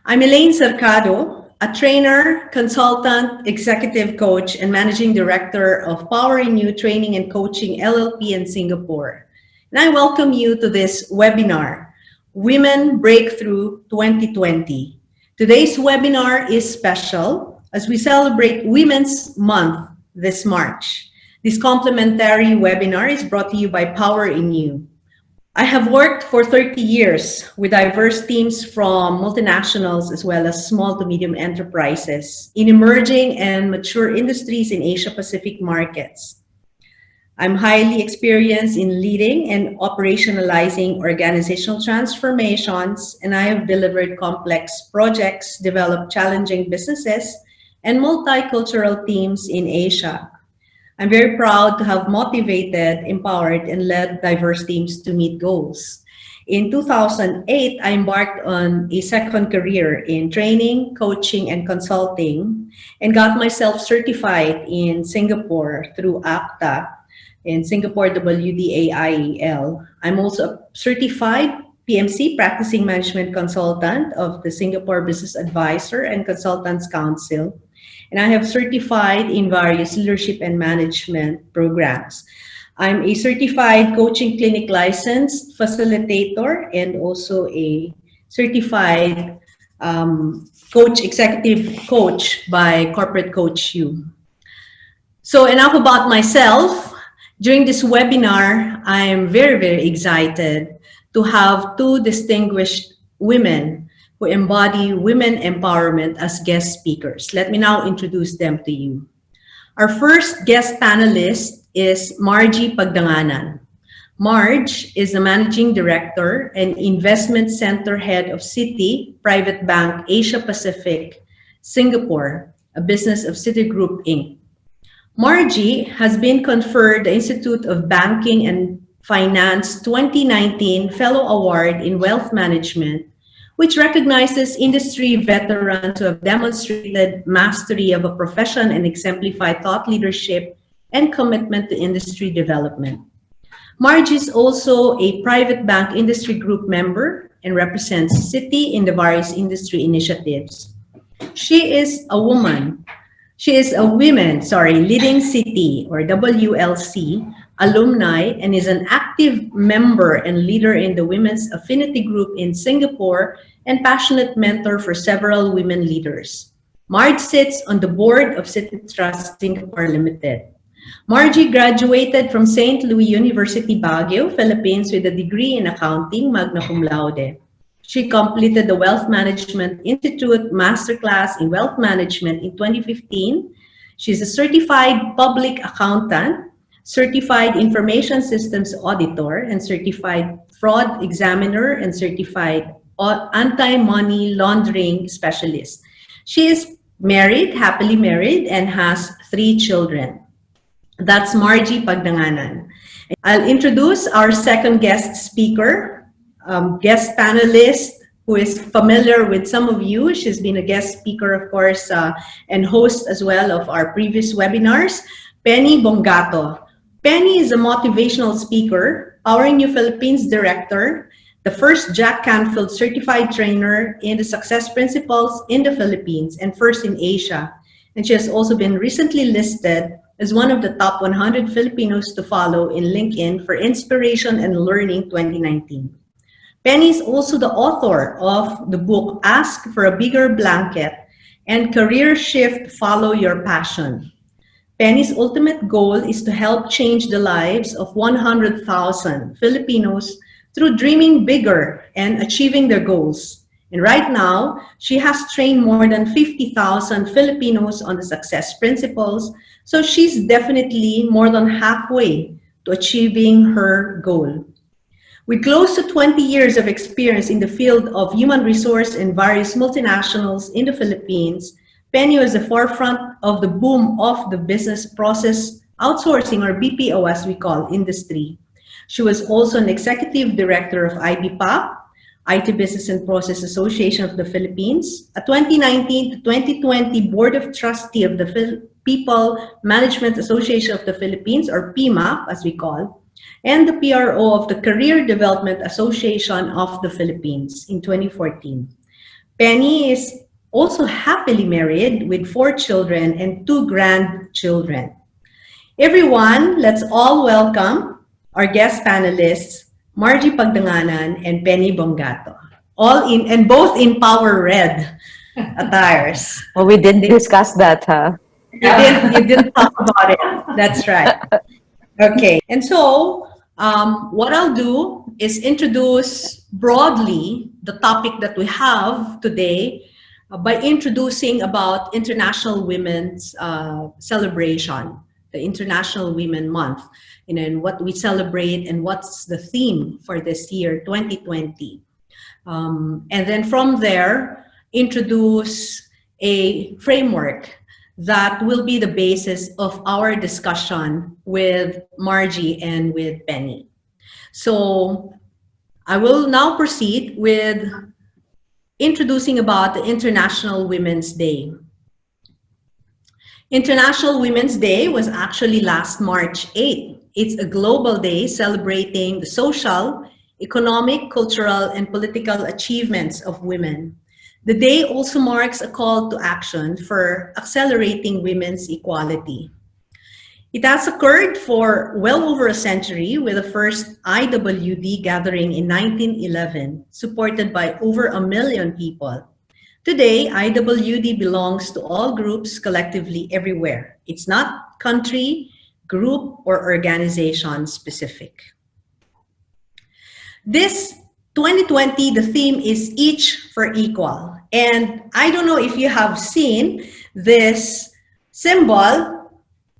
I'm ELAINE CERCADO, a trainer, consultant, executive coach, and managing director of POWERinU Training and Coaching LLP in Singapore. And I welcome you to this webinar, Women Breakthrough 2020. Today's webinar is special as we celebrate Women's Month this March. This complimentary webinar is brought to you by POWERinU. I have worked for 30 years with diverse teams from multinationals as well as small to medium enterprises in emerging and mature industries in Asia-Pacific markets. I'm highly experienced in leading and operationalizing organizational transformations, and I have delivered complex projects, developed challenging businesses, and multicultural teams in Asia. I'm very proud to have motivated, empowered, and led diverse teams to meet goals. In 2008, I embarked on a second career in training, coaching, and consulting, and got myself certified in Singapore through APTA, in Singapore WDAIEL. I'm also a certified PMC, Practicing Management Consultant of the Singapore Business Advisor and Consultants Council. And I have certified in various leadership and management programs. I'm a certified coaching clinic licensed facilitator and also a certified executive coach by Corporate Coach U. So enough about myself. During this webinar, I am very, very excited to have two distinguished women who embody women empowerment as guest speakers. Let me now introduce them to you. Our first guest panelist is MARGIE PAGDANGANAN. Marge is the Managing Director and Investment Center Head of Citi Private Bank Asia Pacific, Singapore, a business of Citigroup Inc. Margie has been conferred the Institute of Banking and Finance 2019 Fellow Award in Wealth Management, which recognizes industry veterans who have demonstrated mastery of a profession and exemplified thought leadership and commitment to industry development. Margie is also a private bank industry group member and represents Citi in the various industry initiatives. She is a woman leading Citi or WLC alumni and is an active member and leader in the Women's Affinity Group in Singapore and passionate mentor for several women leaders. Marge sits on the board of Citi Trust Singapore Limited. Margie graduated from St. Louis University, Baguio, Philippines with a degree in accounting, magna cum laude. She completed the Wealth Management Institute Masterclass in Wealth Management in 2015. She's a certified public accountant, certified information systems auditor, and certified fraud examiner, and certified anti-money laundering specialist. She is married, happily married, and has 3 children. That's Margie PAGDANGANAN. I'll introduce our second guest speaker, guest panelist who is familiar with some of you. She's been a guest speaker, of course, and host as well of our previous webinars, Penny BONGATO. Penny is a motivational speaker, POWERinU Philippines Director, the first Jack Canfield certified trainer in the Success Principles in the Philippines and first in Asia. And she has also been recently listed as one of the top 100 Filipinos to follow in LinkedIn for Inspiration and Learning 2019. Penny is also the author of the book Ask for a Bigger Blanket and Career Shift, Follow Your Passion. Penny's ultimate goal is to help change the lives of 100,000 Filipinos through dreaming bigger and achieving their goals. And right now, she has trained more than 50,000 Filipinos on the success principles, so she's definitely more than halfway to achieving her goal. With close to 20 years of experience in the field of human resource and various multinationals in the Philippines, Penny was the forefront of the boom of the business process outsourcing, or BPO as we call industry. She was also an executive director of IBPAP, IT Business and Process Association of the Philippines, a 2019 to 2020 Board of Trustee of the People Management Association of the Philippines, or PMAP as we call, and the PRO of the Career Development Association of the Philippines in 2014. Penny is also happily married with 4 children and 2 grandchildren. Everyone, let's all welcome our guest panelists, Margie Pagdanganan and Penny Bongato. All in and both in power red attires. Well, we didn't discuss that, huh? You didn't talk about it. That's right. Okay. And so what I'll do is introduce broadly the topic that we have today by introducing about International Women's Celebration, the International Women Month, and what we celebrate and what's the theme for this year, 2020. And then from there, introduce a framework that will be the basis of our discussion with Margie and with Penny. So I will now proceed with introducing about the International Women's Day. International Women's Day was actually last March 8th. It's a global day celebrating the social, economic, cultural, and political achievements of women. The day also marks a call to action for accelerating women's equality. It has occurred for well over a century, with the first IWD gathering in 1911, supported by over 1 million people. Today, IWD belongs to all groups collectively everywhere. It's not country, group, or organization specific. This 2020, the theme is Each for Equal. And I don't know if you have seen this symbol,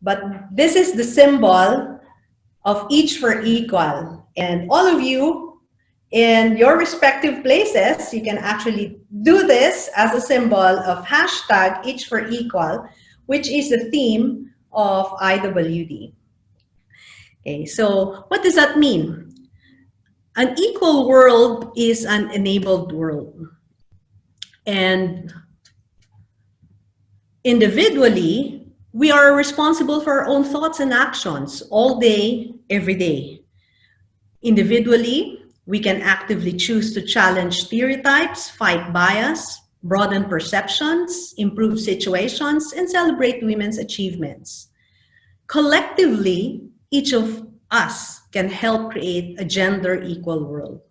but this is the symbol of Each for Equal. And all of you in your respective places, you can actually do this as a symbol of hashtag Each for Equal, which is the theme of IWD. Okay, so what does that mean? An equal world is an enabled world. And individually, we are responsible for our own thoughts and actions all day, every day. Individually, we can actively choose to challenge stereotypes, fight bias, broaden perceptions, improve situations, and celebrate women's achievements. Collectively, each of us can help create a gender equal world.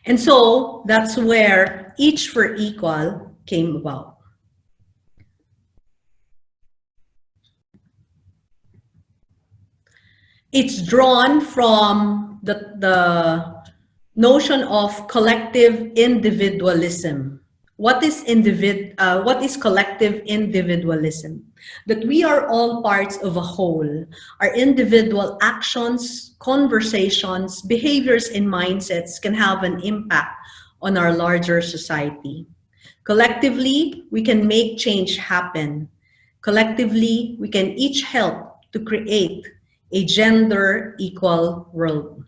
And so that's where Each for Equal came about. It's drawn from the notion of collective individualism. What is collective individualism? That we are all parts of a whole. Our individual actions, conversations, behaviors, and mindsets can have an impact on our larger society. Collectively, we can make change happen. Collectively, we can each help to create a gender equal world.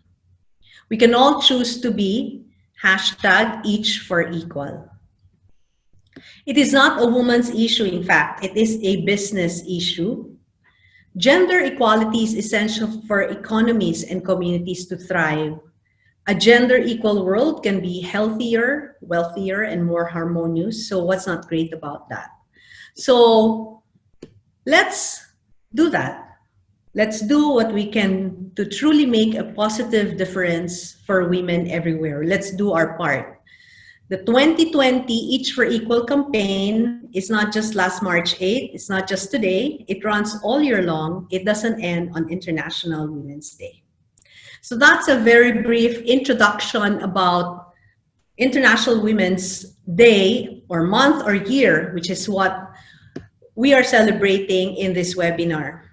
We can all choose to be hashtag Each for Equal. It is not a woman's issue, in fact, it is a business issue. Gender equality is essential for economies and communities to thrive. A gender equal world can be healthier, wealthier, and more harmonious. So what's not great about that? So let's do that. Let's do what we can to truly make a positive difference for women everywhere. Let's do our part. The 2020 Each for Equal campaign is not just last March 8th. It's not just today. It runs all year long. It doesn't end on International Women's Day. So that's a very brief introduction about International Women's Day or month or year, which is what we are celebrating in this webinar.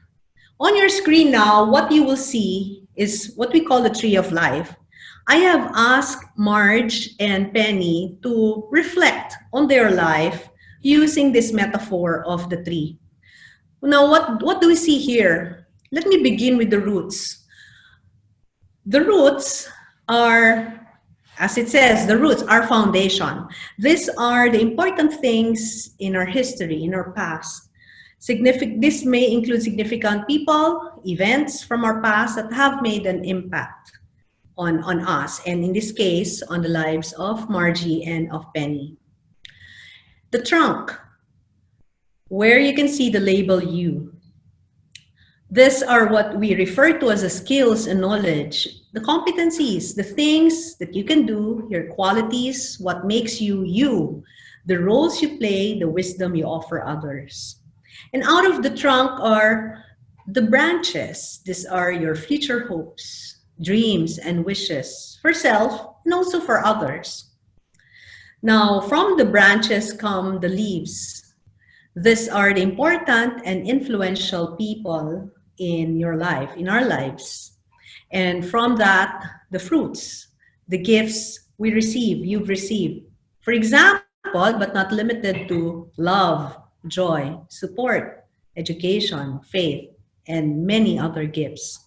On your screen now, what you will see is what we call the Tree of Life. I have asked Marge and Penny to reflect on their life using this metaphor of the tree. Now, what do we see here? Let me begin with the roots. The roots are, as it says, the roots are foundation. These are the important things in our history, in our past. This may include significant people, events from our past that have made an impact on us, and in this case, on the lives of Margie and of Penny. The trunk, where you can see the label you. These are what we refer to as the skills and knowledge, the competencies, the things that you can do, your qualities, what makes you you, the roles you play, the wisdom you offer others. And out of the trunk are the branches. These are your future hopes, dreams, and wishes for self and also for others. Now, from the branches come the leaves. These are the important and influential people in your life, in our lives. And from that, the fruits, the gifts we receive, you've received. For example, but not limited to love, joy, support, education, faith, and many other gifts.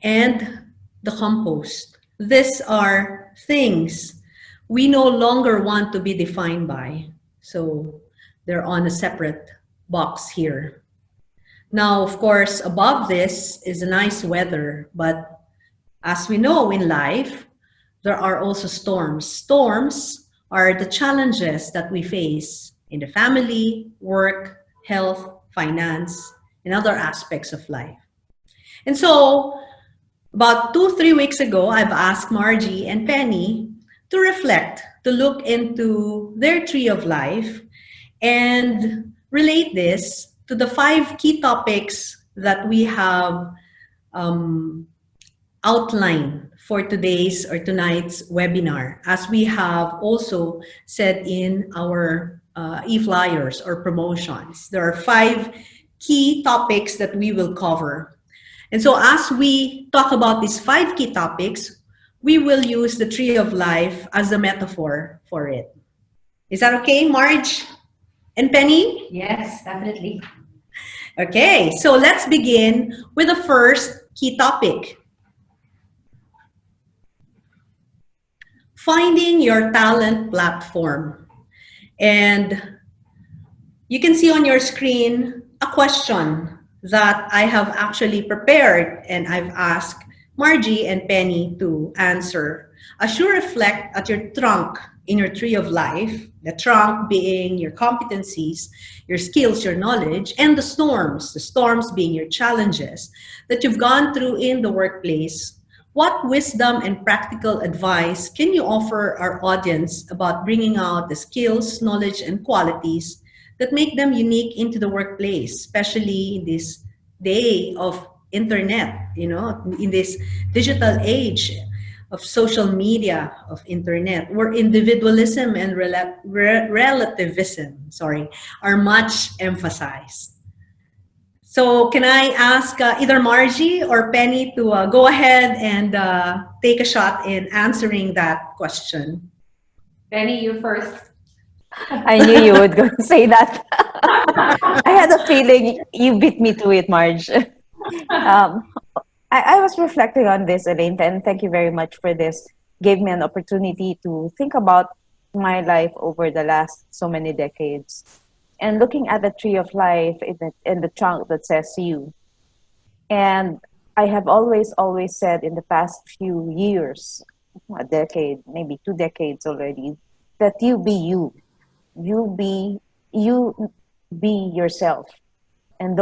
And the compost. These are things we no longer want to be defined by. So they're on a separate box here. Now, of course, above this is a nice weather, but as we know in life, there are also storms. Storms are the challenges that we face in the family, work, health, finance, and other aspects of life. And so, about 2-3 weeks ago, I've asked Margie and Penny to reflect, to look into their tree of life and relate this to the 5 key topics that we have outlined for today's or tonight's webinar, as we have also said in our e-flyers or promotions. There are 5 key topics that we will cover. And so as we talk about these 5 key topics, we will use the tree of life as a metaphor for it. Is that okay, Marge and Penny? Yes, definitely. Okay, so let's begin with the first key topic. Finding your talent platform. And you can see on your screen a question that I have actually prepared and I've asked Margie and Penny to answer. As you reflect at your trunk in your tree of life, the trunk being your competencies, your skills, your knowledge, and the storms being your challenges that you've gone through in the workplace, what wisdom and practical advice can you offer our audience about bringing out the skills, knowledge, and qualities that make them unique into the workplace, especially in this day of internet, in this digital age of social media, of internet, where individualism and relativism, are much emphasized. So can I ask either Margie or Penny to go ahead and take a shot in answering that question? Penny, you first. I knew you would go say that. I had a feeling you beat me to it, Marge. I was reflecting on this, Elaine, and thank you very much for this. Gave me an opportunity to think about my life over the last so many decades. And looking at the tree of life in the trunk that says you. And I have always said in the past few years, a decade, maybe 2 decades already, that you be you. You be yourself. And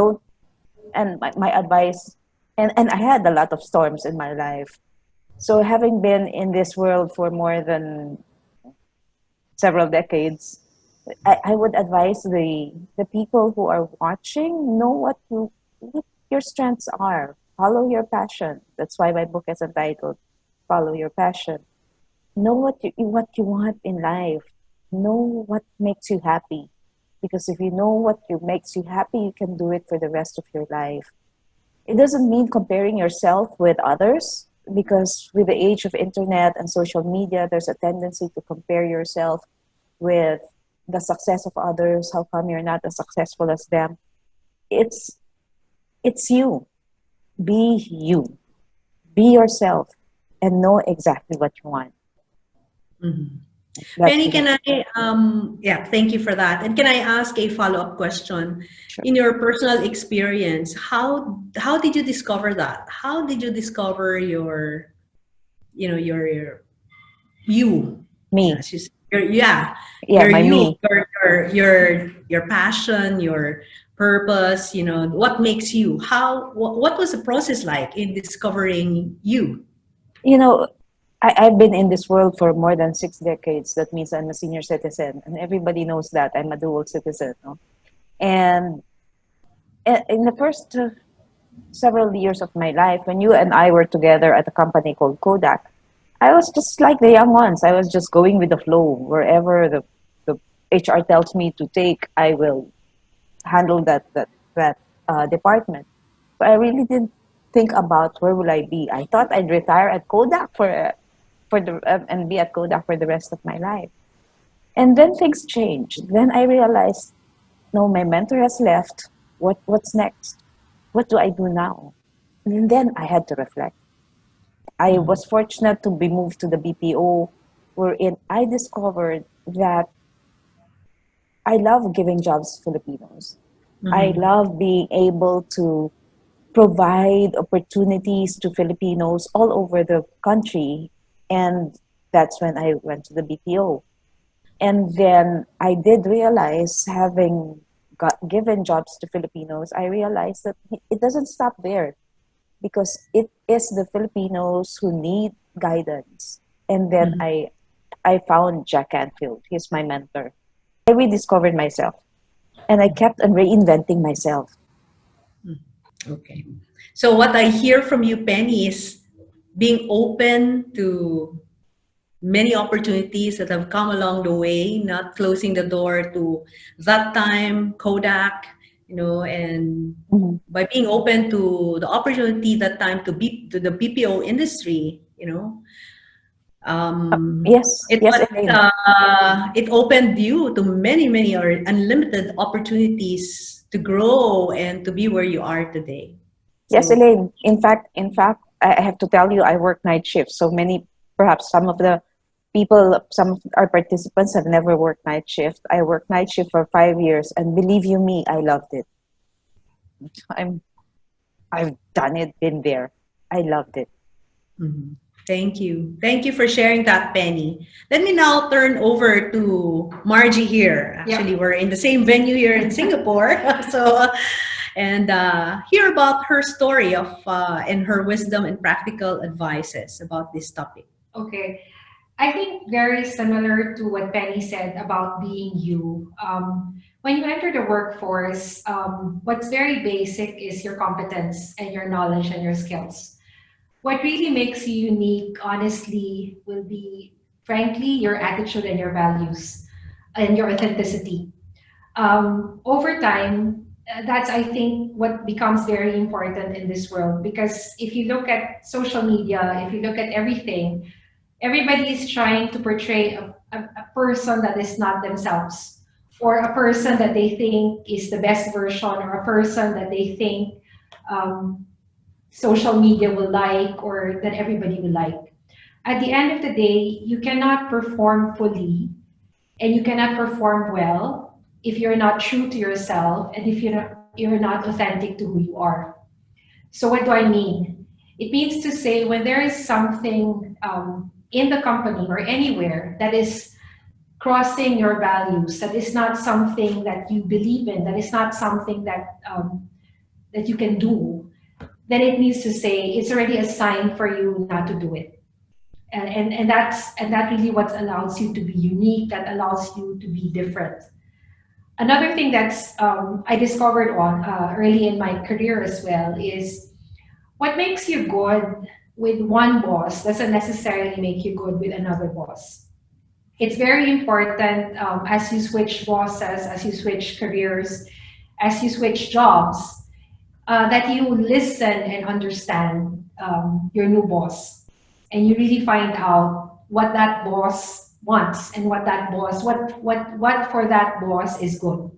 my advice, and I had a lot of storms in my life. So having been in this world for more than several decades, I would advise the people who are watching, know what your strengths are. Follow your passion. That's why my book is entitled Follow Your Passion. Know what you want in life. Know what makes you happy. Because if you know what makes you happy, you can do it for the rest of your life. It doesn't mean comparing yourself with others, because with the age of internet and social media, there's a tendency to compare yourself with the success of others. How come you're not as successful as them? It's you. Be you. Be yourself and know exactly what you want. Mm-hmm. Penny, can I, thank you for that. And can I ask a follow-up question? Sure. In your personal experience, how did you discover that? How did you discover your your you. Me. Yeah, Your my you, me. your passion, your purpose. What makes you. What was the process like in discovering you? You know, I've been in this world for more than 6 decades. That means I'm a senior citizen, and everybody knows that I'm a dual citizen. No? And in the first several years of my life, when you and I were together at a company called Kodak, I was just like the young ones. I was just going with the flow. Wherever the HR tells me to take, I will handle that department. So I really didn't think about where will I be. I thought I'd retire at Kodak for the and be at Kodak for the rest of my life. And then things changed. Then I realized, no, my mentor has left. What's next? What do I do now? And then I had to reflect. I was fortunate to be moved to the BPO, wherein I discovered that I love giving jobs to Filipinos. I Mm-hmm. love being able to provide opportunities to Filipinos all over the country. And that's when I went to the BPO. And then I did realize, having given jobs to Filipinos, I realized that it doesn't stop there, because it is the Filipinos who need guidance. And then Mm-hmm. I found Jack Canfield. He's my mentor. I rediscovered myself, and I kept on reinventing myself. Okay. So what I hear from you, Penny, is being open to many opportunities that have come along the way, not closing the door to that time, Kodak, and Mhm. by being open to the opportunity that time to the BPO industry, Yes, it yes, but Elaine. it opened you to many, many or unlimited opportunities to grow and to be where you are today. Yes, So Elaine. In fact, I have to tell you, I work night shifts. So many, perhaps some of the people, some of our participants have never worked night shift. I worked night shift for 5 years, and believe you me, I loved it. I'm, I've done it, been there. I loved it. mhm. Thank you. Thank you for sharing that, Penny. Let me now turn over to Margie here. Actually, Yep. we're in the same venue here in Singapore. And hear about her story of and her wisdom and practical advices about this topic. Okay. I think very similar to what Penny said about being you. When you enter the workforce, what's very basic is your competence and your knowledge and your skills. What really makes you unique, honestly, will be, frankly, your attitude and your values and your authenticity. Over time, that's, I think, what becomes very important in this world. Because if you look at social media, if you look at everything, everybody is trying to portray a person that is not themselves, or a person that they think is the best version, or a person that they think um, social media will like, or that everybody will like. At the end of the day, you cannot perform fully and you cannot perform well if you're not true to yourself, and if you're not authentic to who you are. So what do I mean? It means to say, when there is something in the company or anywhere that is crossing your values, that is not something that you believe in, that is not something that you can do, then it means to say it's already a sign for you not to do it. And that really what allows you to be unique, that allows you to be different. Another thing that's I discovered on early in my career as well is, what makes you good with one boss doesn't necessarily make you good with another boss. It's very important, as you switch bosses, as you switch careers, as you switch jobs, that you listen and understand your new boss, and you really find out what that boss wants, and what for that boss is good,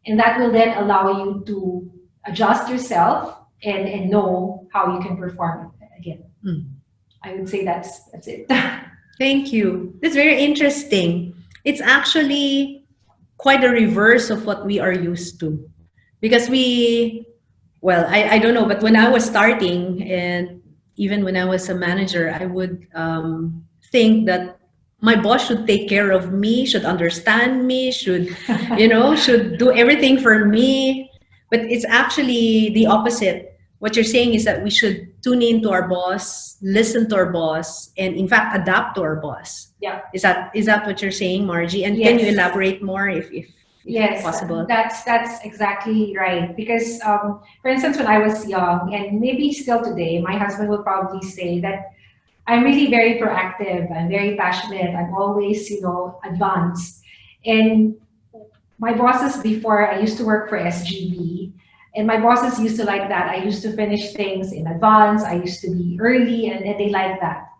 and that will then allow you to adjust yourself and know how you can perform again. Mm. I would say that's it. Thank you. That's very interesting. It's actually quite a reverse of what we are used to. Because I don't know, but when I was starting and even when I was a manager, I would think that my boss should take care of me, should understand me, should, should do everything for me. But it's actually the opposite. What you're saying is that we should tune in to our boss, listen to our boss, and in fact adapt to our boss. Yeah. Is that what you're saying, Margie? And can you Yes. elaborate more if Yes, possible? that's exactly right. Because, for instance, when I was young, and maybe still today, my husband will probably say that I'm really very proactive. I'm very passionate. I'm always, advanced. And my bosses before, I used to work for SGB, and my bosses used to like that. I used to finish things in advance. I used to be early, and they like that.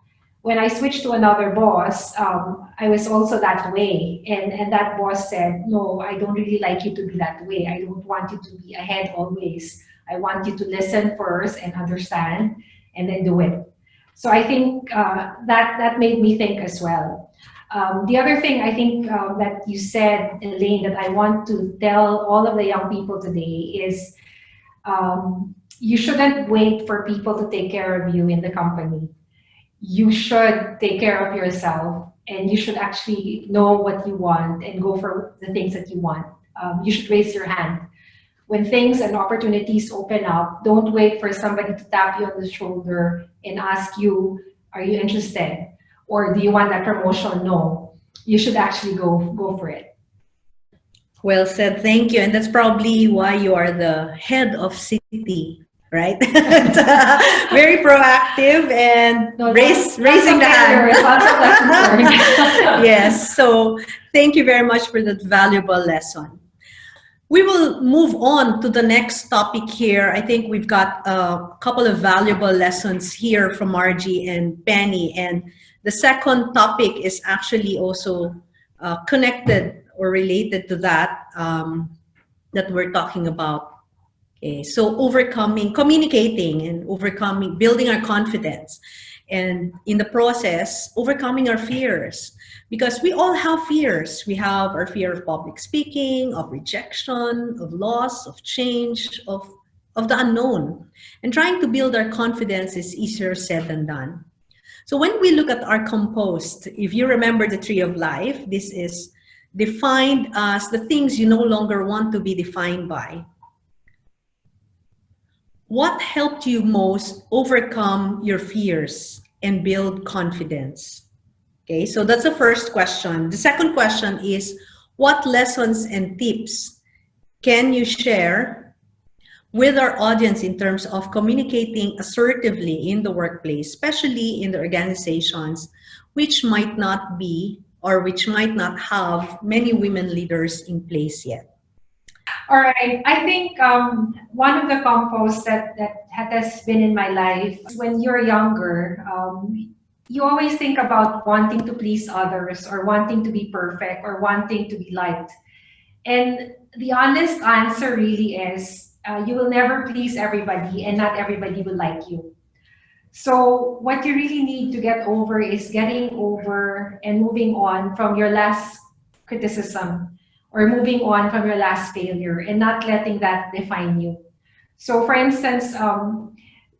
When I switched to another boss, I was also that way. And that boss said, no, I don't really like you to be that way. I don't want you to be ahead always. I want you to listen first and understand and then do it. So I think that made me think as well. The other thing I think that you said, Elaine, that I want to tell all of the young people today is you shouldn't wait for people to take care of you in the company. You should take care of yourself, and you should actually know what you want and go for the things that you want. You should raise your hand. When things and opportunities open up, don't wait for somebody to tap you on the shoulder and ask you, are you interested? Or do you want that promotion? No. You should actually go for it. Well said, thank you. And that's probably why you are the head of Citi, right? Very proactive and raising the hand. Yes, so thank you very much for that valuable lesson. We will move on to the next topic here. I think we've got a couple of valuable lessons here from Margie and Penny. And the second topic is actually also connected or related to that that we're talking about. Okay, so communicating and overcoming, building our confidence. And in the process, overcoming our fears. Because we all have fears. We have our fear of public speaking, of rejection, of loss, of change, of the unknown. And trying to build our confidence is easier said than done. So when we look at our compost, if you remember the tree of life, this is defined as the things you no longer want to be defined by. What helped you most overcome your fears and build confidence? Okay, so that's the first question. The second question is, what lessons and tips can you share with our audience in terms of communicating assertively in the workplace, especially in the organizations which might not be or which might not have many women leaders in place yet? All right. I think one of the composts that has been in my life is when you're younger, you always think about wanting to please others or wanting to be perfect or wanting to be liked. And the honest answer really is you will never please everybody and not everybody will like you. So what you really need to get over is getting over and moving on from your last criticism or moving on from your last failure and not letting that define you. So for instance,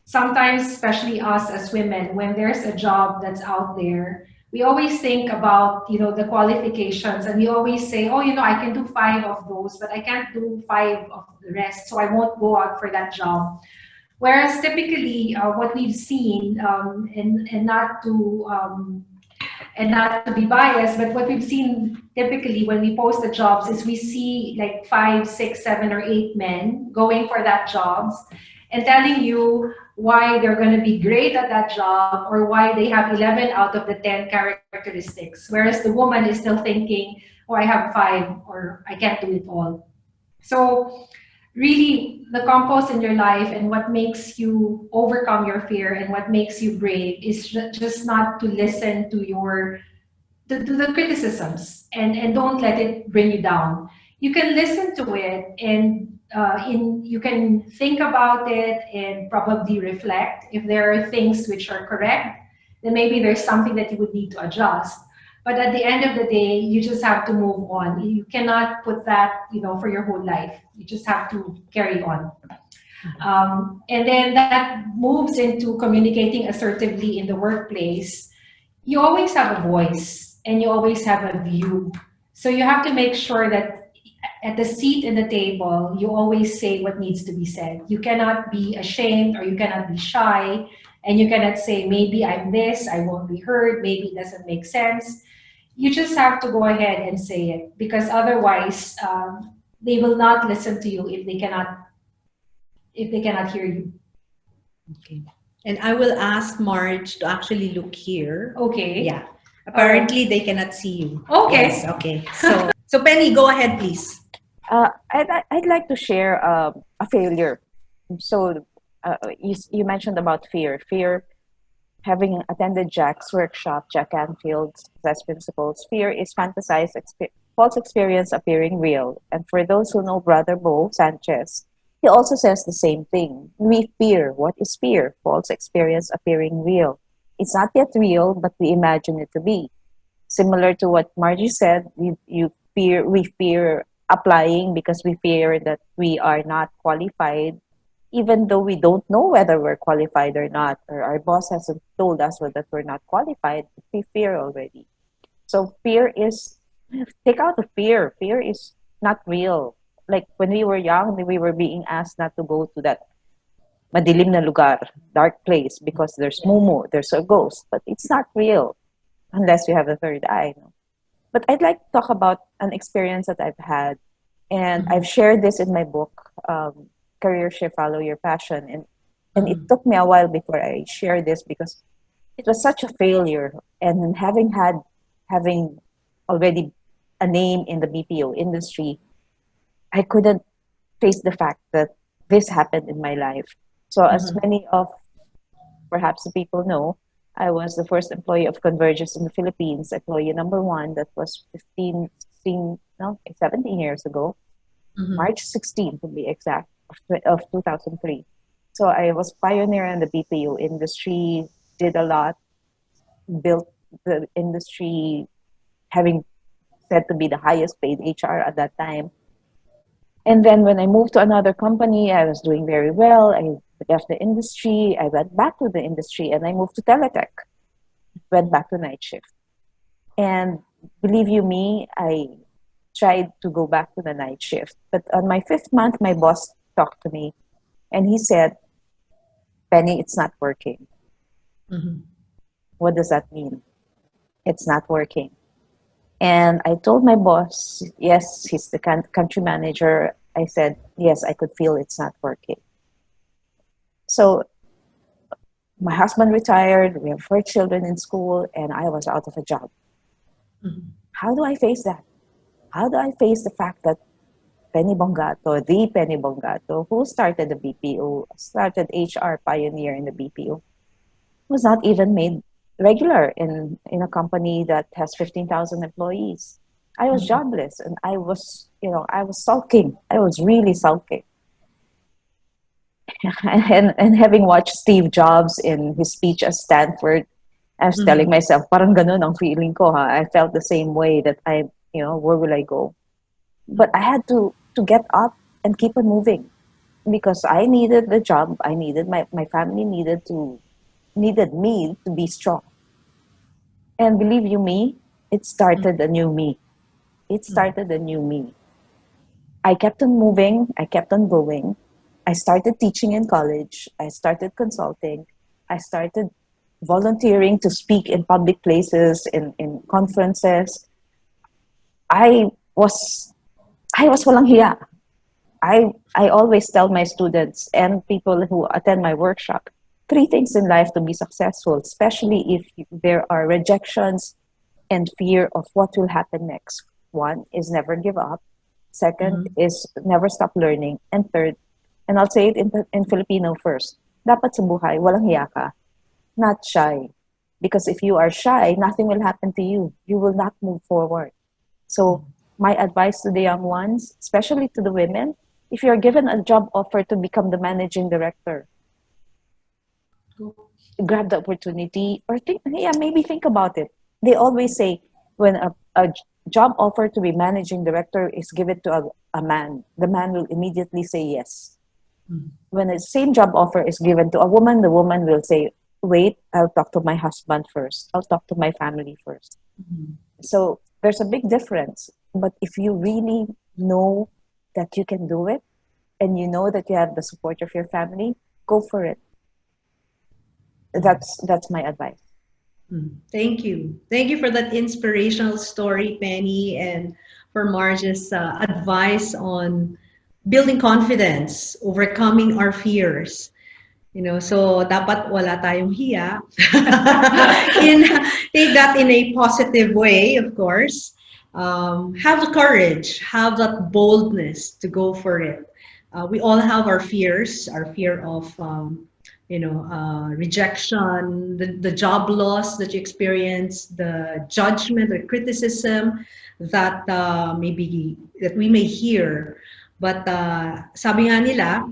sometimes, especially us as women, when there's a job that's out there, we always think about, the qualifications, and we always say, oh, I can do 5 of those, but I can't do 5 of the rest, so I won't go out for that job. Whereas typically, what we've seen, and not to be biased, but what we've seen typically when we post the jobs is we see like 5, 6, 7, or 8 men going for that jobs and telling you why they're going to be great at that job or why they have 11 out of the 10 characteristics. Whereas the woman is still thinking, oh, I have 5 or I can't do it all. So really, the compost in your life and what makes you overcome your fear and what makes you brave is just not to listen to the criticisms and don't let it bring you down. You can listen to it and you can think about it and probably reflect. If there are things which are correct, then maybe there's something that you would need to adjust. But at the end of the day, you just have to move on. You cannot put that, for your whole life. You just have to carry on. And then that moves into communicating assertively in the workplace. You always have a voice and you always have a view. So you have to make sure that at the seat in the table, you always say what needs to be said. You cannot be ashamed or you cannot be shy, and you cannot say, maybe I'm this, I won't be heard, maybe it doesn't make sense. You just have to go ahead and say it, because otherwise, they will not listen to you if they cannot hear you. Okay. And I will ask Marge to actually look here. Okay. Yeah. Apparently, they cannot see you. Okay. Yes, okay. So Penny, go ahead, please. I'd like to share a failure. So you mentioned about fear. Fear, having attended Jack's workshop, Jack Canfield's Success Principles, fear is fantasized false experience appearing real. And for those who know Brother Bo Sanchez, he also says the same thing. We fear. What is fear? False experience appearing real. It's not yet real, but we imagine it to be. Similar to what Margie said, we fear applying because we fear that we are not qualified, even though we don't know whether we're qualified or not, or our boss hasn't told us that we're not qualified. We fear already. So fear is, take out the fear. Fear is not real. Like when we were young, we were being asked not to go to that madilim na lugar, dark place, because there's mumu, there's a ghost, but it's not real unless you have a third eye. No? But I'd like to talk about an experience that I've had, and I've shared this in my book, Career Shift, Follow Your Passion, and it took me a while before I shared this because it was such a failure, and having already a name in the BPO industry, I couldn't face the fact that this happened in my life. So as many of perhaps the people know, I was the first employee of Convergence in the Philippines, employee number one. That was 17 years ago, March 16 to be exact, of 2003. So I was pioneer in the BPO industry, did a lot, built the industry, having said to be the highest paid HR at that time. And then when I moved to another company, I was doing very well. I left the industry. I went back to the industry and I moved to Teletech. Went back to night shift. And believe you me, I tried to go back to the night shift. But on my 5th month, my boss talked to me and he said, Penny, it's not working. What does that mean? It's not working. And I told my boss, yes, he's the country manager. I said, yes, I could feel it's not working. So my husband retired, we have 4 children in school, and I was out of a job. How do I face that? How do I face the fact that Penny Bongato, who started the BPO, started HR pioneer in the BPO, was not even made regular in a company that has 15,000 employees. I was jobless and I was sulking. I was really sulking. and having watched Steve Jobs in his speech at Stanford, I was telling myself, parang ganun ang feeling ko, ha? I felt the same way that where will I go? But I had to get up and keep on moving because I needed the job. I needed my family needed me to be strong. And believe you me, it started a new me. It started a new me. I kept on moving. I kept on going. I started teaching in college. I started consulting. I started volunteering to speak in public places, in conferences. I was walang hiya. I always tell my students and people who attend my workshop, 3 things in life to be successful, especially if there are rejections and fear of what will happen next. 1 is never give up. 2nd is never stop learning. And 3rd, and I'll say it in Filipino first, dapat sa buhay, walang hiya ka, not shy. Because if you are shy, nothing will happen to you. You will not move forward. So my advice to the young ones, especially to the women, if you're given a job offer to become the managing director, grab the opportunity or maybe think about it. They always say when a job offer to be managing director is given to a man, the man will immediately say yes. When the same job offer is given to a woman, the woman will say, wait, I'll talk to my husband first. I'll talk to my family first. So there's a big difference. But if you really know that you can do it, and you know that you have the support of your family, go for it. That's my advice. Thank you. Thank you for that inspirational story, Penny, and for Marge's advice on building confidence, overcoming our fears. So dapat wala tayong hiya. in Take that in a positive way, of course. Have the courage, have that boldness to go for it. We all have our fears, our fear of rejection, the job loss that you experience, the judgment or criticism that maybe that we may hear. But sabi nga nila,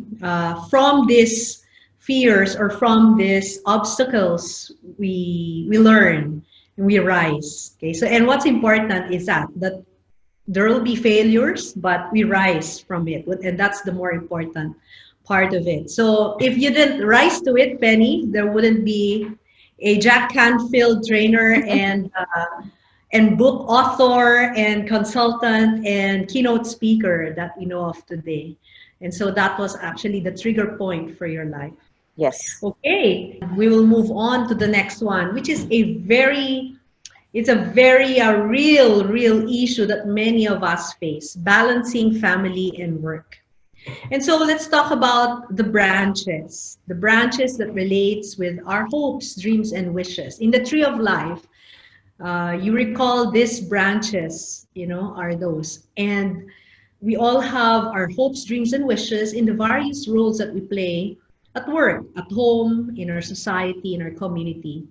from these fears or from these obstacles, we learn and we rise. Okay, so and what's important is that there will be failures, but we rise from it, and that's the more important part of it. So if you didn't rise to it, Penny, there wouldn't be a Jack Canfield trainer and book author and consultant and keynote speaker that we know of today. And so that was actually the trigger point for your life. Yes. Okay, we will move on to the next one, which is a very real issue that many of us face, balancing family and work. And so let's talk about the branches that relates with our hopes, dreams, and wishes. In the tree of life, you recall these branches, are those. And we all have our hopes, dreams, and wishes in the various roles that we play at work, at home, in our society, in our community.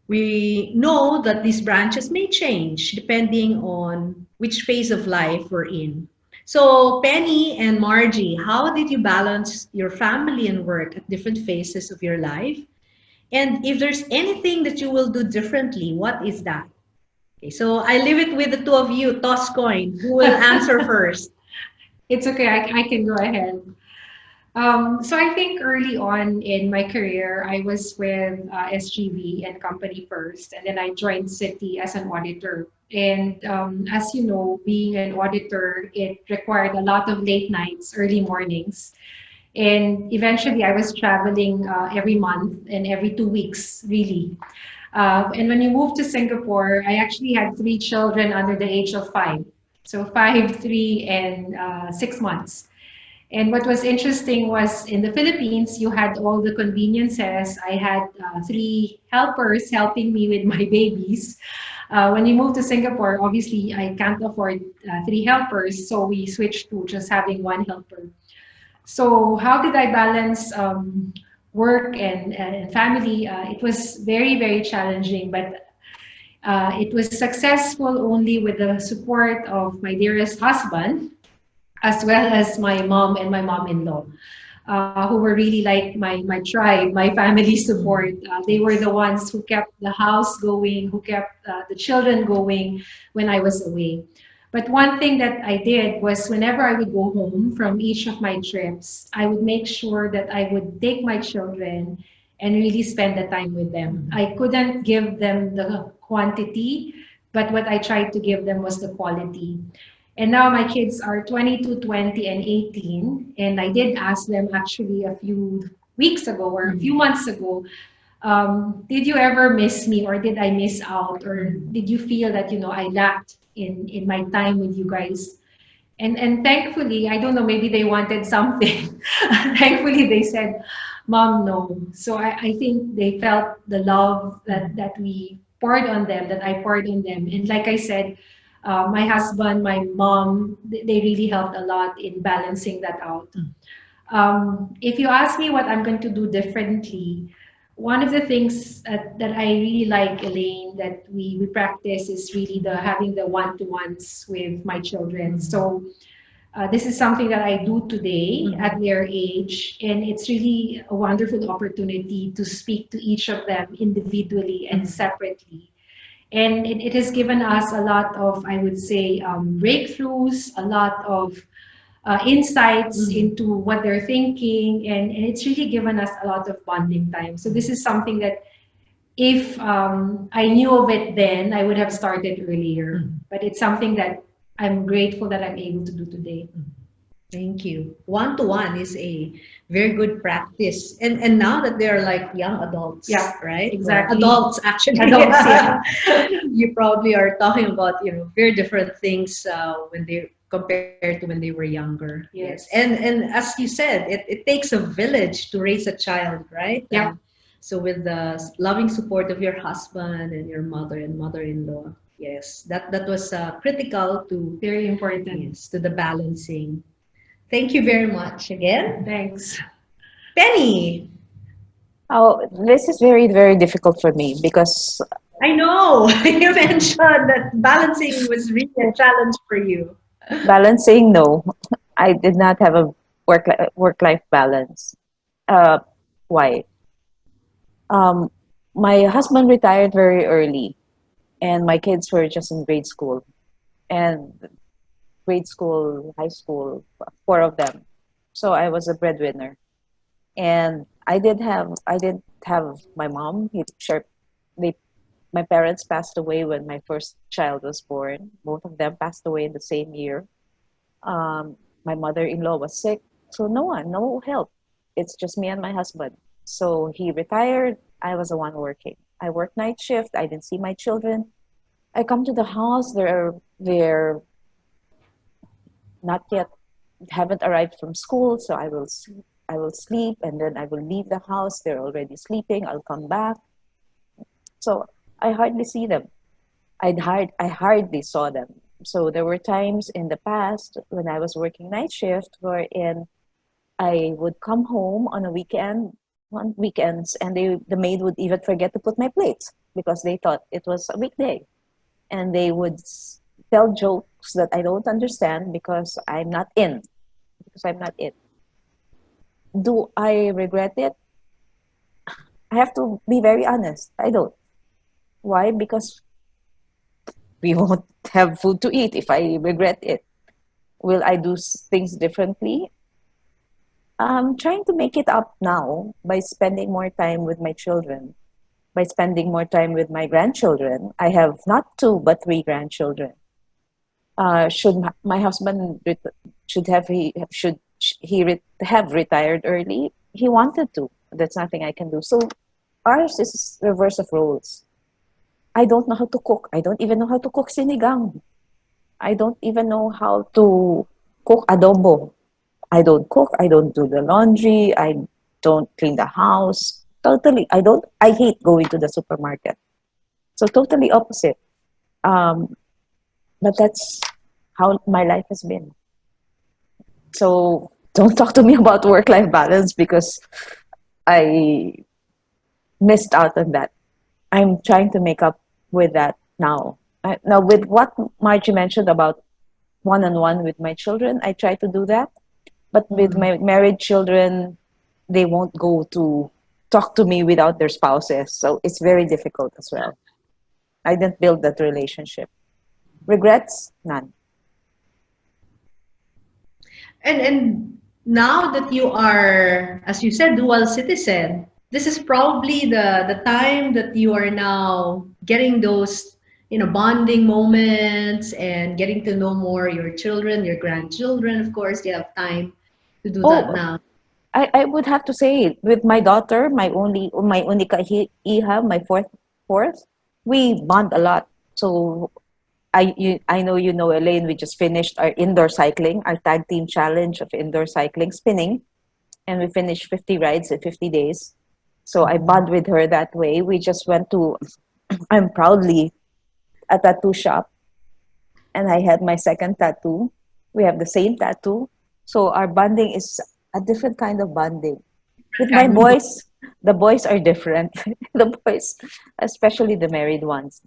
We know that these branches may change depending on which phase of life we're in. So, Penny and Margie, how did you balance your family and work at different phases of your life? And if there's anything that you will do differently, what is that? Okay, so I leave it with the two of you. Toss coin. Who will answer first? It's okay, I can go ahead. So I think early on in my career, I was with SGV and company first, and then I joined Citi as an auditor. And as you know, being an auditor, it required a lot of late nights, early mornings. And eventually I was traveling every month and every 2 weeks, really. And when you moved to Singapore, I actually had 3 children under the age of 5. So 5, 3, and 6 months. And what was interesting was in the Philippines, you had all the conveniences. I had 3 helpers helping me with my babies. When you move to Singapore, obviously I can't afford 3 helpers, so we switched to just having 1 helper. So how did I balance work and family? It was very challenging, but it was successful only with the support of my dearest husband, as well as my mom and my mom-in-law, who were really like my tribe, my family support. They were the ones who kept the house going, who kept the children going when I was away. But one thing that I did was whenever I would go home from each of my trips, I would make sure that I would take my children and really spend the time with them. I couldn't give them the quantity, but what I tried to give them was the quality. And now my kids are 22, 20, and 18. And I did ask them actually a few weeks ago or a few months ago, did you ever miss me, or did I miss out, or did you feel that, I lacked in my time with you guys? And thankfully, I don't know, maybe they wanted something. Thankfully, they said, Mom, no. So I think they felt the love that we poured on them, that I poured on them. And like I said, my husband, my mom, they really helped a lot in balancing that out. If you ask me what I'm going to do differently, one of the things that I really like, Elaine, that we practice is really the having the one-to-ones with my children. So this is something that I do today at their age, and it's really a wonderful opportunity to speak to each of them individually and separately. And it has given us a lot of, I would say, breakthroughs, a lot of insights Mhm. into what they're thinking, and it's really given us a lot of bonding time. So this is something that if I knew of it then, I would have started earlier. Mhm. But it's something that I'm grateful that I'm able to do today. Thank you. One-to-one is a very good practice. And now that they're like young adults, Yeah, right? Or exactly. adults actually. Adults, yeah. You probably are talking about, very different things when they compared to when they were younger. Yes. Yes. And as you said, it takes a village to raise a child, right? Yeah. So with the loving support of your husband and your mother and mother-in-law, yes, that was critical to Very important. yes, to the balancing. Thank you very much again. Thanks. Penny, Oh, this is very, very difficult for me because I know you mentioned that balancing was really a challenge for you. balancing, no, I did not have a work life balance. Uh, why? Um, my husband retired very early, and my kids were just in grade school, and grade school, high school, four of them. So I was a breadwinner, and I did have my mom. They my parents passed away when my first child was born. Both of them passed away in the same year. My mother-in-law was sick, so no help. It's just me and my husband. So he retired. I was the one working. I worked night shift. I didn't see my children. I come to the house. They're not yet haven't arrived from school, so I will sleep, and then I will leave the house. They're already sleeping. I'll come back. So I hardly see them. I hardly saw them. So there were times in the past when I was working night shift wherein I would come home on weekends, and the maid would even forget to put my plates because they thought it was a weekday, and they would tell jokes that I don't understand because I'm not in. Do I regret it? I have to be very honest. I don't. Why? Because we won't have food to eat if I regret it. Will I do things differently? I'm trying to make it up now by spending more time with my children, by spending more time with my grandchildren. I have not two but three grandchildren. Should my husband should have retired early? He wanted to. That's nothing I can do. So ours is reverse of roles. I don't know how to cook. I don't even know how to cook sinigang. I don't even know how to cook adobo. I don't cook. I don't do the laundry. I don't clean the house. Totally. I hate going to the supermarket. So totally opposite. Um, but that's how my life has been. So don't talk to me about work-life balance because I missed out on that. I'm trying to make up with that now. Now, with what Margie mentioned about one-on-one with my children, I try to do that. But with Mhm. my married children, they won't go to talk to me without their spouses. So it's very difficult as well. I didn't build that relationship. Regrets? None. And now that you are, as you said, dual citizen, this is probably the time that you are now getting those, bonding moments and getting to know more your children, your grandchildren. Of course, you have time to do that Oh, now. I would have to say with my daughter, my unika iha, my fourth, we bond a lot. So I know you know Elaine. We just finished our indoor cycling, our tag team challenge of indoor cycling spinning, and we finished 50 rides in 50 days. So I Mhm. bond with her that way. We just went to I'm proudly a tattoo shop, and I had my second tattoo. We have the same tattoo, so our bonding is a different kind of bonding. With my Kind of. boys, the boys are different. The boys, especially the married ones,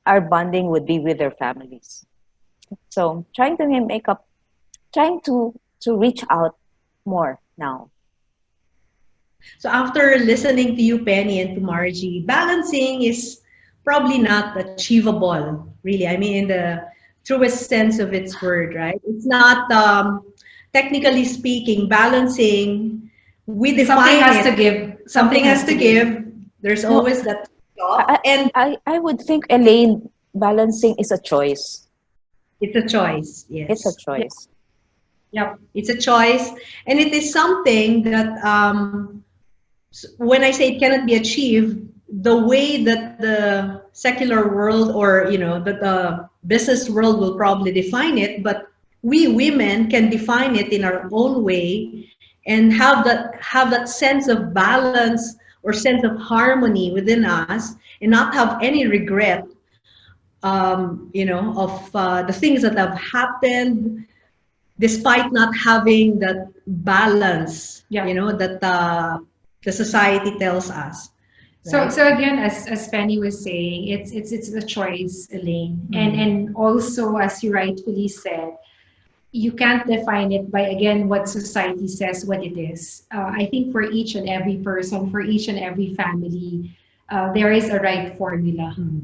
our bonding would be with their families. So trying to make up, trying to reach out more now. So after listening to you, Penny, and to Margie, balancing is probably not achievable, really. I mean, in the truest sense of its word, right? It's not technically speaking, balancing, we Something define has it. to give. Something has to give. There's No, always that stop, I, and I would think, Elaine, balancing is a choice. it's a choice. It's a Yes. choice. Yep. It's a choice, and it is something that when I say it cannot be achieved, the way that the secular world or that the business world will probably define it, but we women can define it in our own way and have that sense of balance or sense of harmony within us and not have any regret of the things that have happened despite not having that balance, Yeah. that the society tells us. So, Right? so again, as Penny was saying, it's a choice, Elaine, Mm. and also as you rightfully said, you can't define it by again what society says what it is. I think for each and every person, for each and every family, there is a right formula. Mm.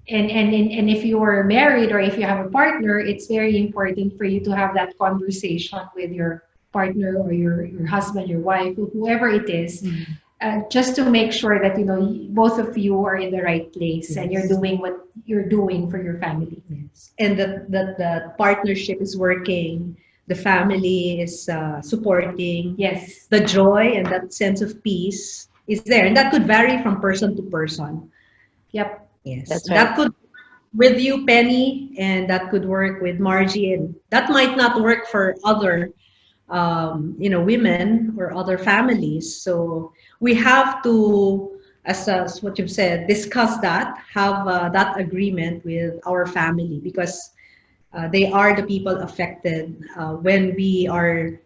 And if you are married or if you have a partner, it's very important for you to have that conversation with your partner or your husband, your wife, whoever it is, Mm. just to make sure that both of you are in the right place and you're Yes. doing what you're doing for your family. Yes. And that the partnership is working, the family is supporting, Yes. the joy and that sense of peace is there, and that could vary from person to person. Yep. Yes, That's that right. could with you, Penny, and that could work with Margie, and that might not work for other women or other families. So we have to, as what you've said, discuss that, have that agreement with our family because they are the people affected when we are,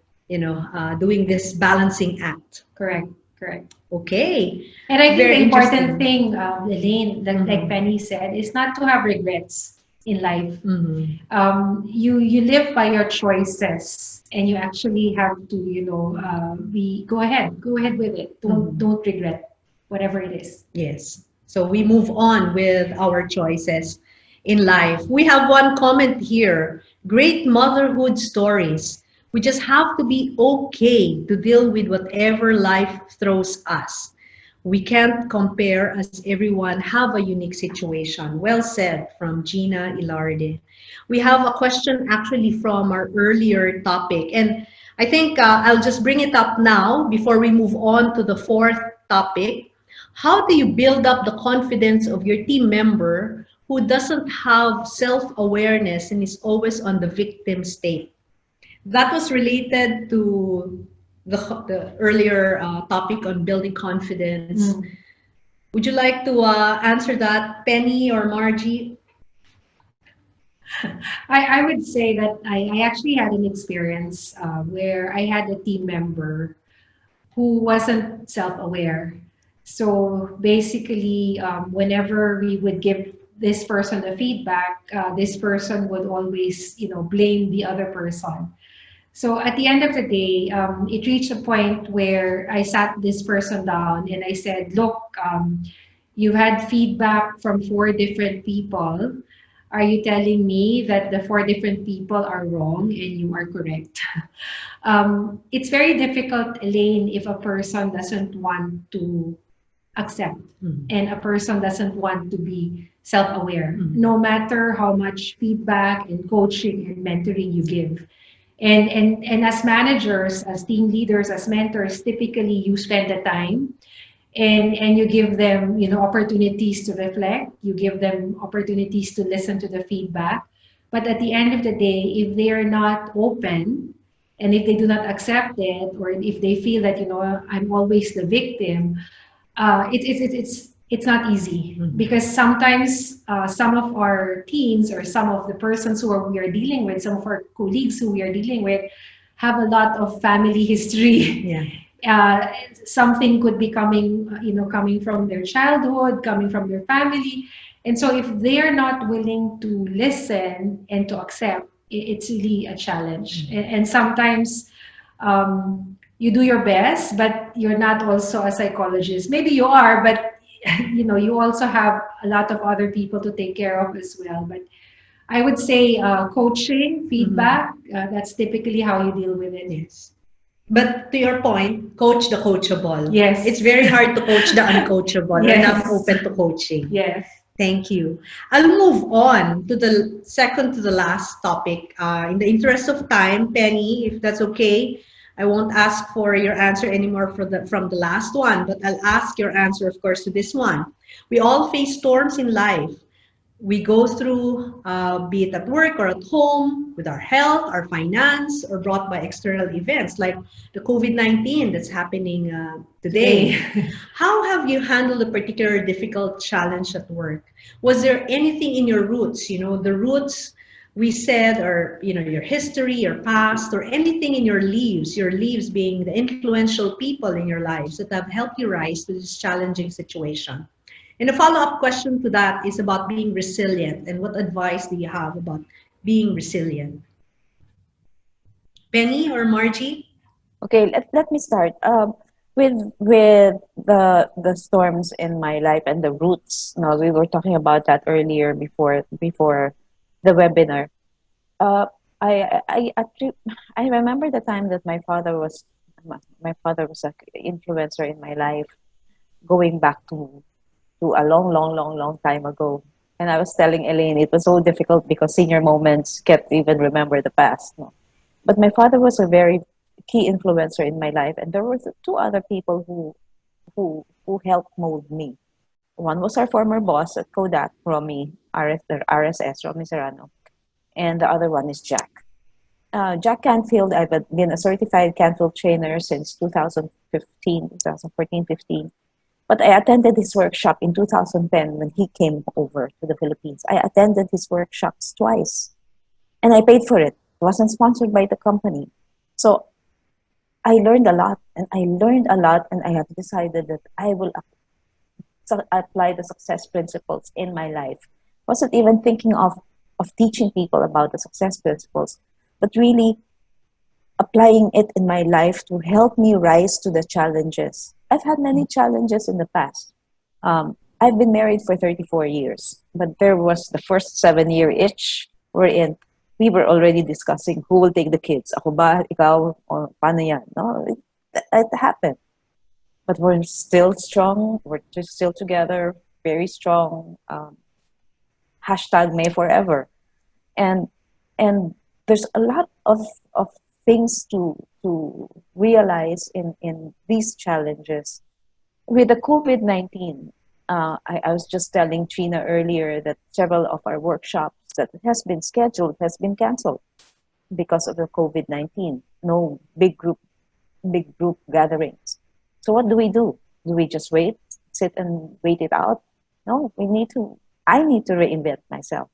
doing this balancing act. Correct. Correct. Okay, And I think very the important interesting. thing, Elaine, like Mhm. Penny said, is not to have regrets in life. Mhm. You live by your choices, and you actually have to be go ahead with it. Don't regret whatever it is. Yes. So we move on with our choices in life. We have one comment here. Great motherhood stories. We just have to be okay to deal with whatever life throws us. We can't compare as everyone have a unique situation. Well said from Gina Ilarde. We have a question actually from our earlier topic. And I think I'll just bring it up now before we move on to the fourth topic. How do you build up the confidence of your team member who doesn't have self-awareness and is always on the victim state? That was related to the earlier topic on building confidence. Mm. Would you like to answer that, Penny or Margie? I would say that I actually had an experience where I had a team member who wasn't self-aware. So basically, whenever we would give this person the feedback, this person would always, blame the other person. So at the end of the day, it reached a point where I sat this person down and I said, look, you've had feedback from four different people. Are you telling me that the four different people are wrong and you are correct? It's very difficult, Elaine, if a person doesn't want to accept and a person doesn't want to be self-aware, no matter how much feedback and coaching and mentoring you give. And as managers, as team leaders, as mentors, typically you spend the time and you give them opportunities to reflect, you give them opportunities to listen to the feedback. But at the end of the day, if they are not open and if they do not accept it, or if they feel that I'm always the victim, it's not easy. Because sometimes some of our teams or some of the persons we are dealing with, some of our colleagues who we are dealing with, have a lot of family history. Yeah. Something could be coming from their childhood, coming from their family. And so if they are not willing to listen and to accept, it's really a challenge. And sometimes you do your best, but you're not also a psychologist. Maybe you are, but you also have a lot of other people to take care of as well. But I would say coaching, Mhm. feedback. That's typically how you deal with it. Yes. But to your point, coach the coachable. It's Yes. very hard to coach the uncoachable or not Yes. open to coaching. Yes. Thank you. I'll move on to the second to the last topic. In the interest of time, Penny, if that's okay, I won't ask for your answer anymore from the last one, but I'll ask your answer, of course, to this one. We all face storms in life. We go through, be it at work or at home, with our health, our finance, or brought by external events like the COVID-19 that's happening Today. today. How have you handled a particular difficult challenge at work? Was there anything in your roots, the roots we said, or your history, your past, or anything in your leaves being the influential people in your lives that have helped you rise to this challenging situation? And a follow-up question to that is about being resilient, and what advice do you have about being resilient? Penny or Margie? Okay, let me start. With the storms in my life and the roots. No, we were talking about that earlier before the webinar. Uh, I remember the time that my father was an influencer in my life, going back to a long time ago. And I was telling Elaine it was so difficult because senior moments can't even remember the past. No? But my father was a very key influencer in my life, and there were two other people who helped mold me. One was our former boss at Kodak, RSS, Romy Serrano, and the other one is Jack. Jack Canfield, I've been a certified Canfield trainer since 2014, 15. But I attended his workshop in 2010 when he came over to the Philippines. I attended his workshops twice, and I paid for it. It wasn't sponsored by the company. So I learned a lot, and I have decided that I will apply the success principles in my life. Wasn't even thinking of teaching people about the success principles, but really applying it in my life to help me rise to the challenges. I've had many challenges in the past. I've been married for 34 years, but there was the first 7 year itch wherein we were already discussing who will take the kids. Ako ba, ikaw, or paano yan? No, it happened. But we're still strong. We're just still together, very strong. Hashtag May Forever. And and there's a lot of things to realize in these challenges. With the COVID-19, I was just telling Trina earlier that several of our workshops that has been scheduled has been canceled because of the COVID-19. No big group gatherings. So what do we do? Do we just sit and wait it out? No, I need to reinvent myself.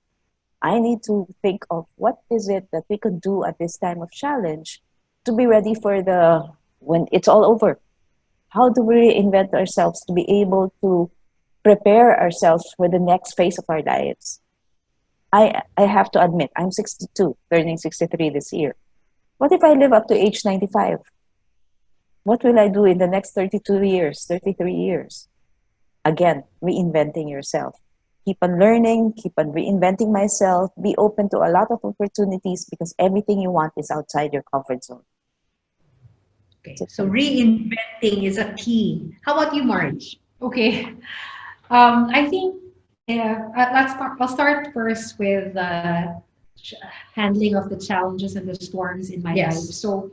I need to think of what is it that we could do at this time of challenge to be ready for when it's all over. How do we reinvent ourselves to be able to prepare ourselves for the next phase of our lives? I have to admit, I'm 62, turning 63 this year. What if I live up to age 95? What will I do in the next 32 years, 33 years? Again, reinventing yourself. Keep on learning, keep on reinventing myself, be open to a lot of opportunities because everything you want is outside your comfort zone. Okay, so reinventing is a key. How about you, Marge? Okay. I think I'll start first with handling of the challenges and the storms in my life. Yes. So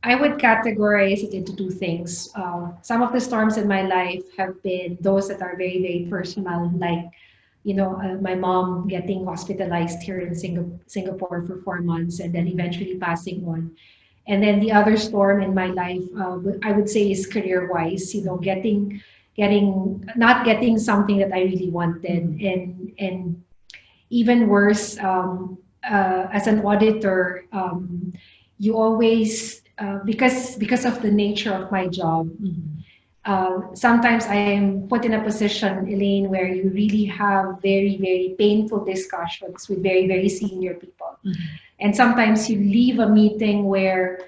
I would categorize it into two things. Some of the storms in my life have been those that are very, very personal, like, my mom getting hospitalized here in Singapore for 4 months and then eventually passing on. And then the other storm in my life, I would say, is career-wise. Not getting something that I really wanted, and even worse, as an auditor, you always because of the nature of my job. Sometimes I am put in a position, Elaine, where you really have very, very painful discussions with very, very senior people. And sometimes you leave a meeting where,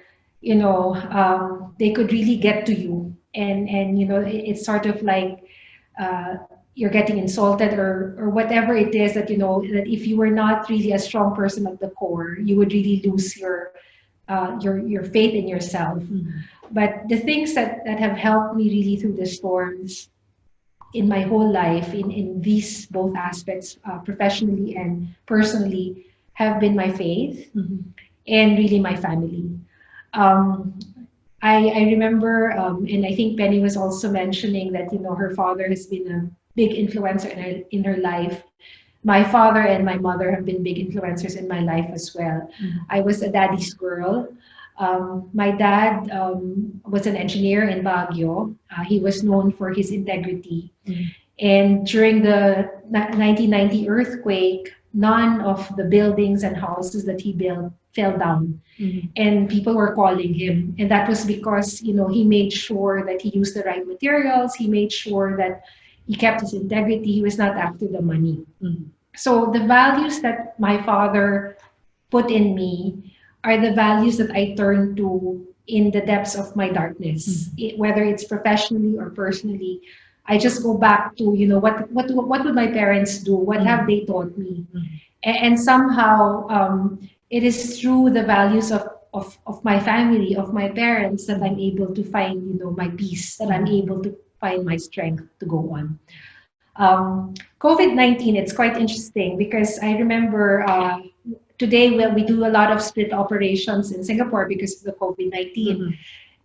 they could really get to you. And it's sort of like you're getting insulted or whatever it is that that if you were not really a strong person at the core, you would really lose your faith in yourself. But the things that have helped me really through the storms in my whole life, in these both aspects, professionally and personally, have been my faith and really my family. Um, I remember, and I think Penny was also mentioning that her father has been a big influencer in her life. My father and my mother have been big influencers in my life as well. I was a daddy's girl. My dad was an engineer in Baguio. He was known for his integrity. And during the 1990 earthquake, none of the buildings and houses that he built fell down. And people were calling him. And that was because, he made sure that he used the right materials. He made sure that he kept his integrity. He was not after the money. So the values that my father put in me are the values that I turn to in the depths of my darkness, whether it's professionally or personally. I just go back to, what would my parents do? What have they taught me? And somehow it is through the values of my family, of my parents, that I'm able to find, my peace, that I'm able to find my strength to go on. COVID-19, it's quite interesting because I remember today we do a lot of split operations in Singapore because of the COVID-19.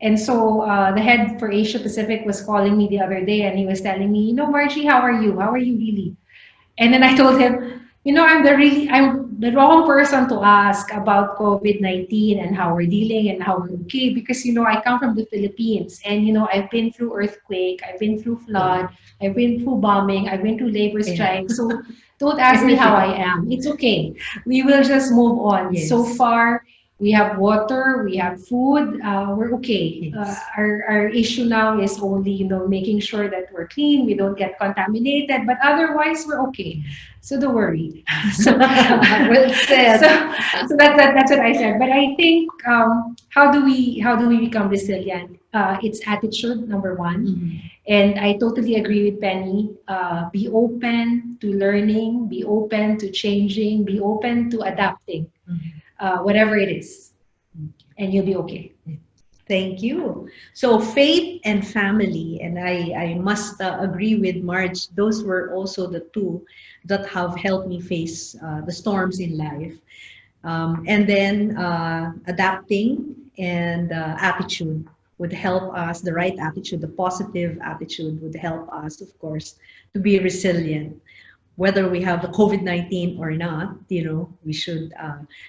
And so the head for Asia Pacific was calling me the other day and he was telling me, Margie, how are you? How are you really? And then I told him, I'm the wrong person to ask about COVID-19 and how we're dealing and how we're okay because, I come from the Philippines and, I've been through earthquake, I've been through flood, I've been through bombing, I've been through labor strike. So don't ask me how I am. It's okay. We will just move on. Yes. So far, we have water, we have food, we're okay. Yes. Our issue now is only, making sure that we're clean, we don't get contaminated, but otherwise we're okay. So don't worry. So, Well said. so that's what I said. But I think how do we become resilient? It's attitude, number one. And I totally agree with Penny. Be open to learning, be open to changing, be open to adapting, whatever it is, and you'll be okay. Thank you. So faith and family, and I must agree with Marge. Those were also the two that have helped me face the storms in life. And then adapting and attitude would help us, the right attitude, the positive attitude would help us, of course, to be resilient. Whether we have the COVID-19 or not, we should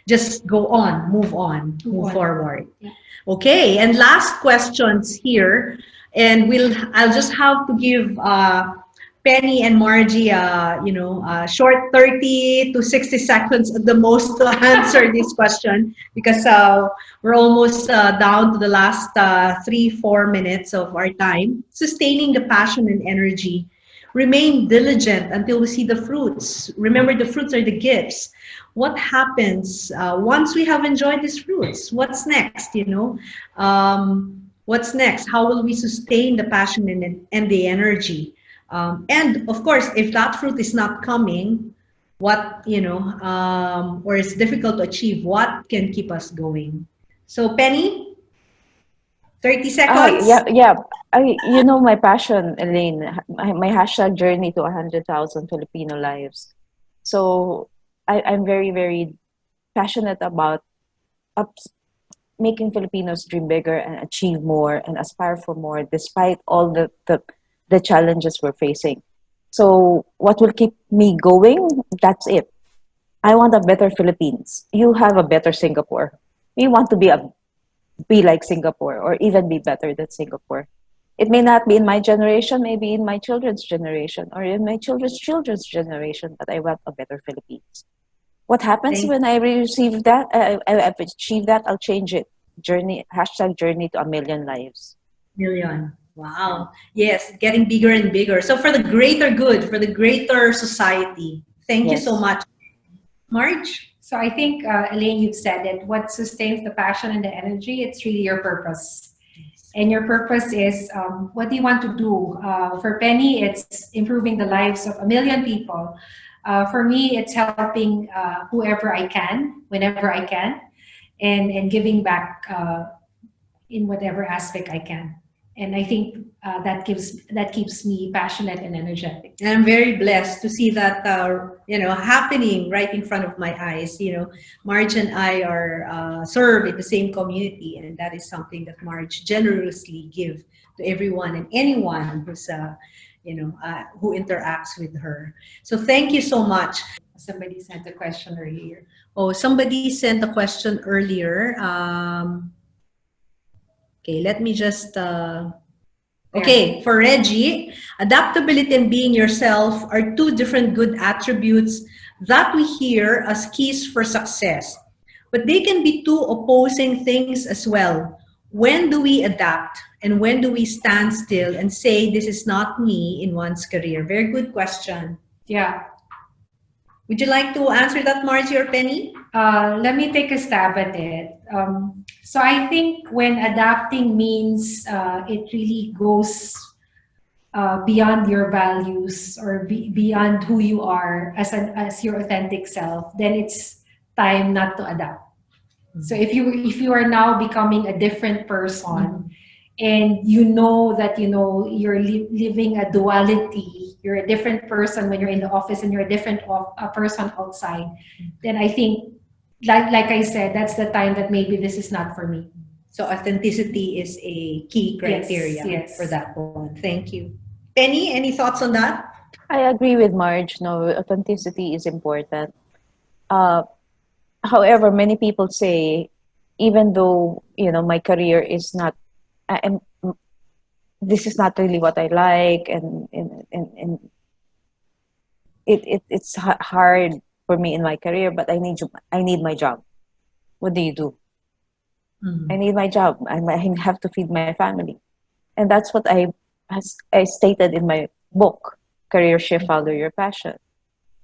just go on, move on. forward. Yeah. Okay, and last questions here, and I'll just have to give Penny and Margie, short 30 to 60 seconds at the most to answer this question because we're almost down to the last 3-4 minutes of our time. Sustaining the passion and energy. Remain diligent until we see the fruits. Remember, the fruits are the gifts. What happens once we have enjoyed these fruits? What's next, what's next? How will we sustain the passion and the energy? And of course, if that fruit is not coming, or it's difficult to achieve, what can keep us going? So, Penny, 30 seconds. Yeah. My passion, Elaine, my hashtag journey to 100,000 Filipino lives. So I'm very, very passionate about making Filipinos dream bigger and achieve more and aspire for more despite all the challenges we're facing. So what will keep me going? That's it. I want a better Philippines. You have a better Singapore. We want to be like Singapore or even be better than Singapore. It may not be in my generation, maybe in my children's generation or in my children's generation, but I want a better Philippines. What happens when I receive that? I've achieved that, I'll change it. Hashtag journey to 1,000,000 lives. Million. Wow. Yes, getting bigger and bigger. So for the greater good, for the greater society. Thank you so much. Marge? So I think, Elaine, you've said it. What sustains the passion and the energy? It's really your purpose. And your purpose is, what do you want to do? For Penny, it's improving the lives of a million people. For me, it's helping whoever I can, whenever I can, and giving back in whatever aspect I can. And I think that keeps me passionate and energetic. And I'm very blessed to see that, happening right in front of my eyes. Marge and I are serve in the same community, and that is something that Marge generously give to everyone and anyone who interacts with her. So thank you so much. Somebody sent a question earlier. Oh, somebody sent a question earlier. Okay, let me just. Okay, for Reggie, adaptability and being yourself are two different good attributes that we hear as keys for success. But they can be two opposing things as well. When do we adapt and when do we stand still and say this is not me in one's career? Very good question. Yeah. Would you like to answer that, Margie or Penny? Let me take a stab at it. So I think when adapting means it really goes beyond your values or beyond who you are as your authentic self, then it's time not to adapt. So if you are now becoming a different person, and you know that you're living a duality, you're a different person when you're in the office and you're a different person outside, then I think, like I said, that's the time that maybe this is not for me. So authenticity is a key criteria Yes. for that one. Thank you. Penny, any thoughts on that? I agree with Marge. No, authenticity is important. However, many people say, even though my career is not, this is not really what I like, and it's hard for me in my career, but I need my job. What do you do? I need my job. I have to feed my family, and that's what I stated in my book, Career Shift, Follow Your Passion.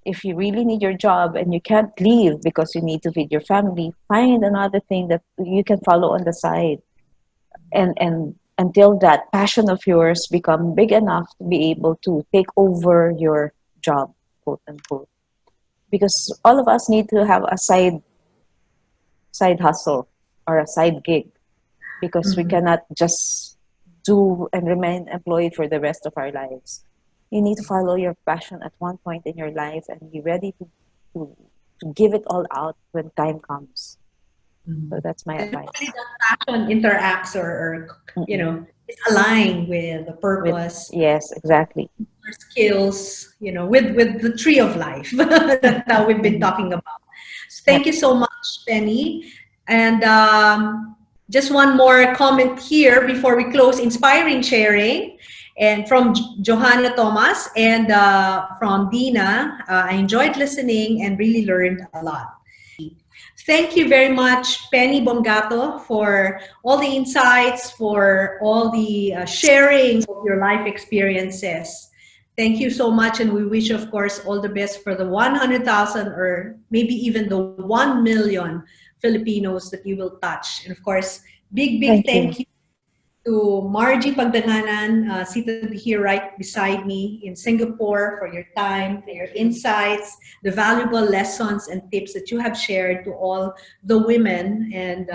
If you really need your job and you can't leave because you need to feed your family, find another thing that you can follow on the side, and until that passion of yours become big enough to be able to take over your job, quote unquote. Because all of us need to have a side hustle or a side gig, because we cannot just do and remain employed for the rest of our lives. You need to follow your passion at one point in your life and be ready to give it all out when time comes. So that's my advice. That passion interacts or is aligned with the purpose. Yes, exactly. Skills, with the tree of life that we've been talking about. So thank you so much, Penny. And just one more comment here before we close. Inspiring sharing. And from Johanna Thomas and from Dina, I enjoyed listening and really learned a lot. Thank you very much, Penny Bongato, for all the insights, for all the sharing of your life experiences. Thank you so much, and we wish, of course, all the best for the 100,000 or maybe even the 1 million Filipinos that you will touch. And of course, big thank you to Margie Pagdanganan, seated here right beside me in Singapore, for your time, for your insights, the valuable lessons and tips that you have shared to all the women, and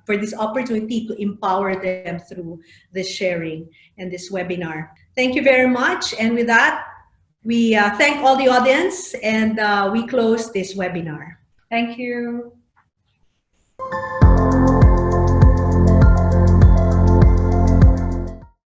for this opportunity to empower them through this sharing and this webinar. Thank you very much. And with that, we thank all the audience, and we close this webinar. Thank you.